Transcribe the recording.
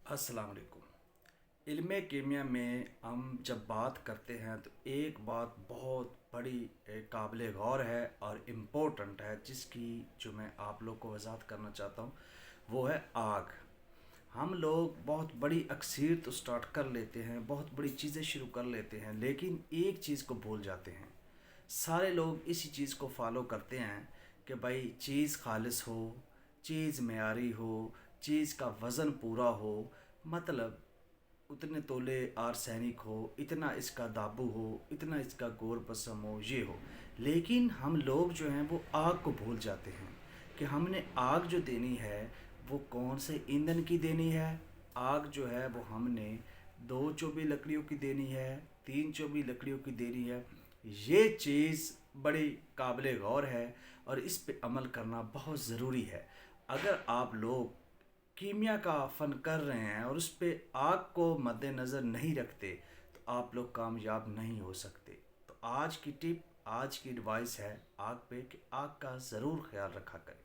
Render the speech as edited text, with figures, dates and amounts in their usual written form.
अस्सलाम वालेकुम। इल्म कीमिया में हम जब बात करते हैं तो एक बात बहुत बड़ी काबिल गौर है और इम्पोर्टेंट है, जिसकी जो मैं आप लोग को वजाहत करना चाहता हूँ वो है आग। हम लोग बहुत बड़ी अक्सर तो स्टार्ट कर लेते हैं, बहुत बड़ी चीज़ें शुरू कर लेते हैं, लेकिन एक चीज़ को भूल जाते हैं। सारे लोग इसी चीज़ को फॉलो करते हैं कि भाई चीज़ खालिस हो, चीज़ मेयारी हो, चीज़ का वज़न पूरा हो, मतलब उतने तोले आर्सेनिक हो, इतना इसका दाबू हो, इतना इसका गोर पसम हो, ये हो। लेकिन हम लोग जो हैं वो आग को भूल जाते हैं कि हमने आग जो देनी है वो कौन से ईंधन की देनी है। आग जो है वो हमने 2 चौबी लकड़ियों की देनी है, 3 चौबी लकड़ियों की देनी है। ये चीज़ बड़ी काबिल गौर है और इस पे अमल करना बहुत ज़रूरी है। अगर आप लोग कीमिया का फ़न कर रहे हैं और उस पे आग को मद्देनज़र नहीं रखते तो आप लोग कामयाब नहीं हो सकते। तो आज की टिप, आज की एडवाइस है आग पे कि आग का ज़रूर ख्याल रखा करें।